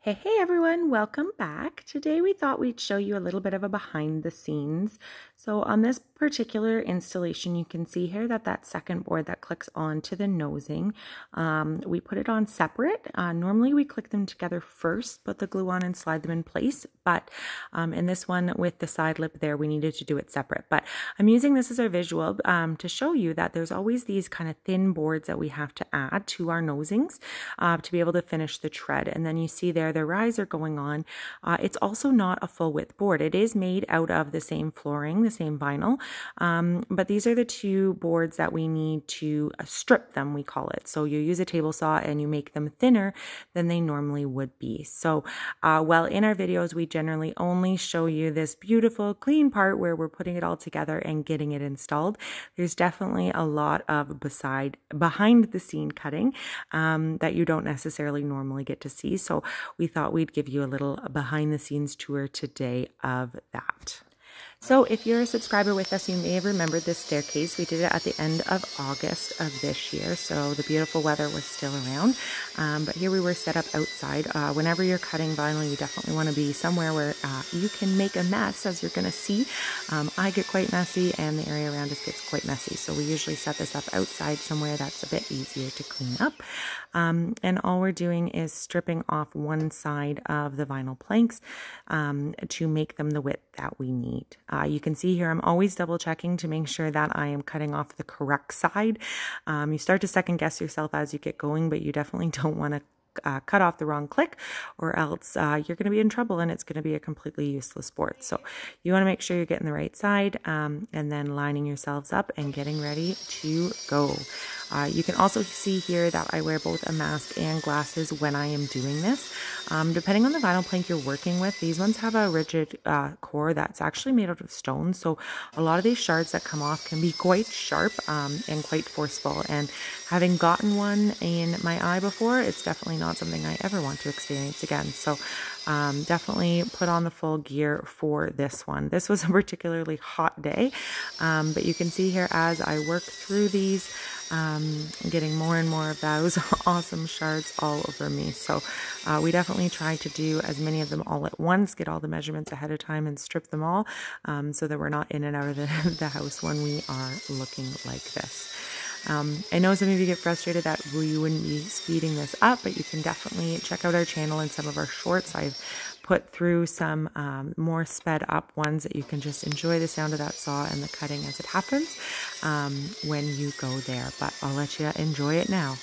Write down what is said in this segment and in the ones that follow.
Hey everyone, welcome back. Today we thought we'd show you a little bit of a behind the scenes. So on this particular installation, you can see here that second board that clicks onto the nosing, we put it on separate. Normally we click them together first, put the glue on and slide them in place. But in this one with the side lip there, we needed to do it separate. But I'm using this as our visual to show you that there's always these kind of thin boards that we have to add to our nosings to be able to finish the tread. And then you see there, the riser going on. It's also not a full width board. It is made out of the same flooring, the same vinyl, but these are the two boards that we need to strip them, we call it. So you use a table saw and you make them thinner than they normally would be. So well, in our videos, we generally only show you this beautiful clean part where we're putting it all together and getting it installed. There's definitely a lot of behind the scene cutting that you don't necessarily normally get to see. So we thought we'd give you a little behind the scenes tour today of that. So if you're a subscriber with us, you may have remembered this staircase. We did it at the end of August of this year, so the beautiful weather was still around. But here we were set up outside. Whenever you're cutting vinyl, you definitely want to be somewhere where you can make a mess, as you're going to see. I get quite messy, and the area around us gets quite messy. So we usually set this up outside somewhere that's a bit easier to clean up. And all we're doing is stripping off one side of the vinyl planks to make them the width that we need. You can see here I'm always double checking to make sure that I am cutting off the correct side. You start to second guess yourself as you get going, but you definitely don't want to cut off the wrong click, or else you're going to be in trouble and it's going to be a completely useless board. So you want to make sure you're getting the right side and then lining yourselves up and getting ready to go. You can also see here that I wear both a mask and glasses when I am doing this. Depending on the vinyl plank you're working with, these ones have a rigid core that's actually made out of stone. So a lot of these shards that come off can be quite sharp and quite forceful. And having gotten one in my eye before, it's definitely not something I ever want to experience again. So definitely put on the full gear for this one. This was a particularly hot day, but you can see here as I work through these, getting more and more of those awesome shards all over me. So we definitely try to do as many of them all at once, get all the measurements ahead of time and strip them all so that we're not in and out of the house when we are looking like this. I know some of you get frustrated that we wouldn't be speeding this up, but you can definitely check out our channel and some of our shorts. I've put through some more sped up ones that you can just enjoy the sound of that saw and the cutting as it happens when you go there. But I'll let you enjoy it now.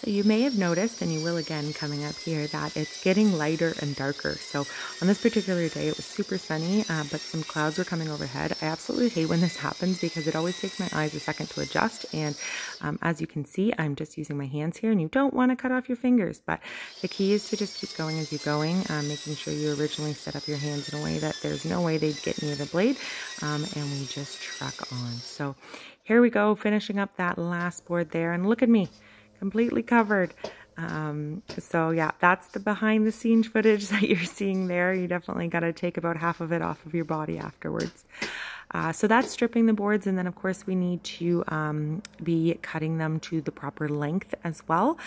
So you may have noticed, and you will again coming up here, that it's getting lighter and darker. So on this particular day, it was super sunny, but some clouds were coming overhead. I absolutely hate when this happens because it always takes my eyes a second to adjust. And as you can see, I'm just using my hands here, and you don't want to cut off your fingers. But the key is to just keep going as you're going, making sure you originally set up your hands in a way that there's no way they'd get near the blade. And we just truck on. So here we go, finishing up that last board there. And look at me. Completely covered. So yeah, that's the behind the scenes footage that you're seeing there. You definitely got to take about half of it off of your body afterwards. So that's stripping the boards, and then of course we need to be cutting them to the proper length as well.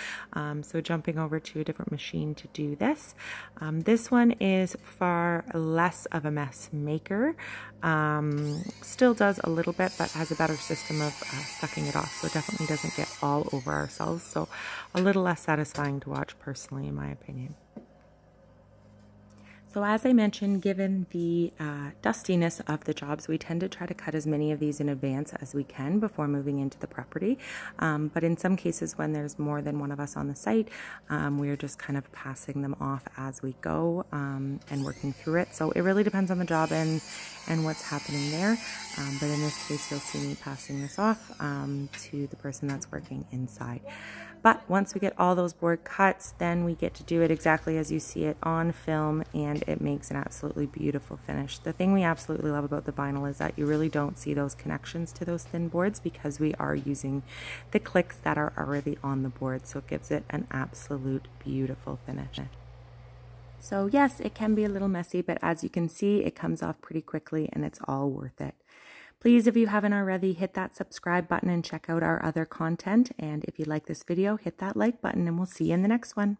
So jumping over to a different machine to do this. This one is far less of a mess maker. Still does a little bit, but has a better system of sucking it off, so it definitely doesn't get all over ourselves. So a little less satisfying to watch personally, in my opinion. So as I mentioned, given the dustiness of the jobs, we tend to try to cut as many of these in advance as we can before moving into the property. But in some cases, when there's more than one of us on the site, we're just kind of passing them off as we go and working through it. So it really depends on the job and what's happening there. But in this case, you'll see me passing this off to the person that's working inside. But once we get all those board cuts, then we get to do it exactly as you see it on film, and it makes an absolutely beautiful finish. The thing we absolutely love about the vinyl is that you really don't see those connections to those thin boards because we are using the clicks that are already on the board, so it gives it an absolute beautiful finish. So yes, it can be a little messy, but as you can see, it comes off pretty quickly and it's all worth it. Please, if you haven't already, hit that subscribe button and check out our other content. And if you like this video, hit that like button and we'll see you in the next one.